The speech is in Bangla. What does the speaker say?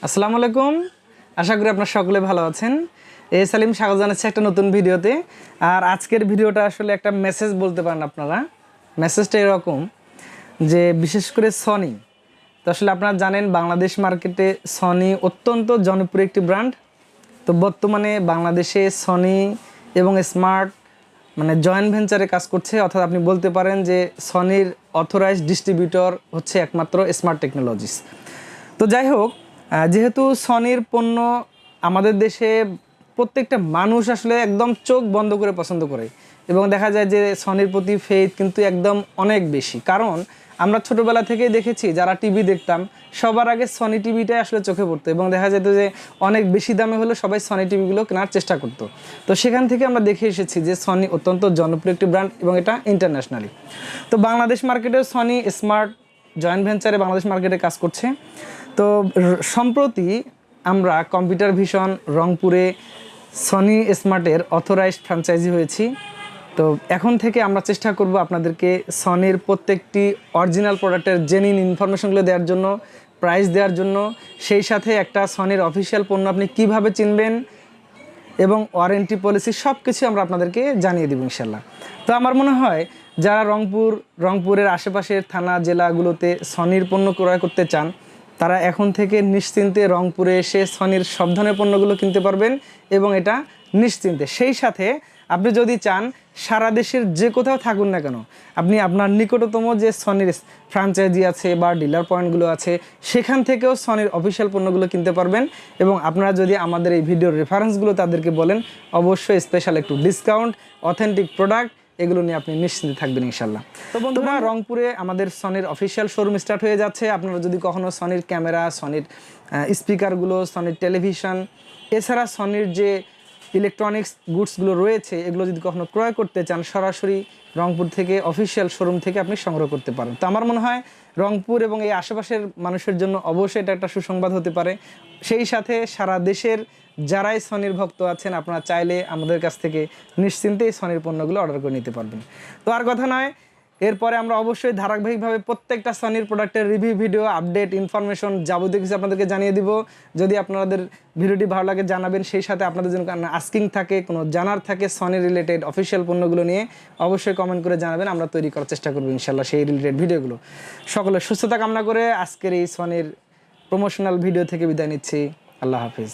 আসসালামু আলাইকুম, আশা করি আপনারা সকলে ভালো আছেন। সালিম স্বাগত জানাচ্ছি একটা নতুন ভিডিওতে। আর আজকের ভিডিওটা আসলে একটা মেসেজ বলতে পারেন আপনারা। মেসেজটা এরকম যে বিশেষ করে সনি, তো আসলে আপনারা জানেন বাংলাদেশ মার্কেটে সনি অত্যন্ত জনপ্রিয় একটি ব্র্যান্ড। তো বর্তমানে বাংলাদেশে সনি এবং স্মার্ট জয়েন্ট ভেঞ্চারে কাজ করছে, অর্থাৎ আপনি বলতে পারেন যে সনির অথরাইজড ডিস্ট্রিবিউটর হচ্ছে একমাত্র স্মার্ট টেকনোলজিস। তো যাই হোক, যেহেতু সনির পণ্য আমাদের দেশে প্রত্যেকটা মানুষ আসলে একদম চোখ বন্ধ করে পছন্দ করে, এবং দেখা যায় যে সনির প্রতি ফেথ কিন্তু একদম অনেক বেশি। কারণ আমরা ছোটোবেলা থেকেই দেখেছি, যারা টিভি দেখতাম সবার আগে সনি টিভিটাই আসলে চোখে পড়তো, এবং দেখা যেত যে অনেক বেশি দামে হলে সবাই সনি টিভিগুলো কেনার চেষ্টা করতো। তো সেখান থেকে আমরা দেখে এসেছি যে সনি অত্যন্ত জনপ্রিয় একটি ব্র্যান্ড, এবং এটা ইন্টারন্যাশনালি। তো বাংলাদেশ মার্কেটেও সনি স্মার্ট জয়েন্ট ভেঞ্চারে বাংলাদেশ মার্কেটে কাজ করছে। তো সম্প্রতি আমরা কম্পিউটার ভিশন রংপুরে সনি স্মার্টের অথরাইজড ফ্র্যাঞ্চাইজি হয়েছি। তো এখন থেকে আমরা চেষ্টা করব আপনাদেরকে সনির প্রত্যেকটি অরিজিনাল প্রোডাক্টের জেনুইন ইনফরমেশনগুলো দেওয়ার জন্য, প্রাইস দেওয়ার জন্য, সেই সাথে একটা সনির অফিসিয়াল পণ্য আপনি কিভাবে চিনবেন এবং ওয়ারেন্টি পলিসি সব কিছু আমরা আপনাদেরকে জানিয়ে দেব ইনশাল্লাহ। তো আমার মনে হয় যারা রংপুরের আশেপাশের থানা জেলাগুলোতে সনির পণ্য ক্রয় করতে চান, তারা এখন থেকে নিশ্চিন্তে রংপুরে এসে সনির সব ধরনের পণ্যগুলো কিনতে পারবেন, এবং এটা নিশ্চিন্তে। সেই সাথে আপনি যদি চান সারা দেশের যে কোথাও থাকুন না কেন, আপনি আপনার নিকটতম যে সনির ফ্র্যাঞ্চাইজি আছে বা ডিলার পয়েন্টগুলো আছে, সেখান থেকেও সনির অফিসিয়াল পণ্যগুলো কিনতে পারবেন। এবং আপনারা যদি আমাদের এই ভিডিওর রেফারেন্সগুলো তাদেরকে বলেন, অবশ্যই স্পেশাল একটু ডিসকাউন্ট, অথেন্টিক প্রোডাক্ট, এগুলো নিয়ে আপনি নিশ্চিন্তে থাকবেন ইনশাল্লাহ। তো বন্ধুরা, রংপুরে আমাদের সনির অফিসিয়াল শোরুম স্টার্ট হয়ে যাচ্ছে। আপনারা যদি কখনও সনির ক্যামেরা, সনির স্পিকারগুলো, সনির টেলিভিশন, এছাড়া সনির যে ইলেকট্রনিক্স গুডসগুলো রয়েছে, এগুলো যদি কখনো ক্রয় করতে চান, সরাসরি রংপুর থেকে অফিসিয়াল শোরুম থেকে আপনি সংগ্রহ করতে পারেন। তো আমার মনে হয় রংপুর এবং এই আশেপাশের মানুষের জন্য অবশ্যই এটা একটা সুসংবাদ হতে পারে। সেই সাথে সারা দেশের যারাই সনির ভক্ত আছেন, আপনারা চাইলে আমাদের কাছ থেকে নিশ্চিন্তেই সনির পণ্যগুলো অর্ডার করে নিতে পারবেন। তো আর কথা নয়, এরপরে আমরা অবশ্যই ধারাবাহিকভাবে প্রত্যেকটা সনির প্রোডাক্টের রিভিউ ভিডিও, আপডেট, ইনফরমেশন যাবতীয় কিছু আপনাদেরকে জানিয়ে দিব। যদি আপনাদের ভিডিওটি ভালো লাগে জানাবেন। সেই সাথে আপনাদের জন্য আস্কিং থাকে, কোনো জানার থাকে সনি রিলেটেড অফিসিয়াল পণ্যগুলো নিয়ে, অবশ্যই কমেন্ট করে জানাবেন। আমরা তৈরি করার চেষ্টা করবো ইনশাল্লাহ সেই রিলেটেড ভিডিওগুলো। সকলের সুস্থতা কামনা করে আজকের এই সনির প্রমোশনাল ভিডিও থেকে বিদায় নিচ্ছি। আল্লাহ হাফিজ।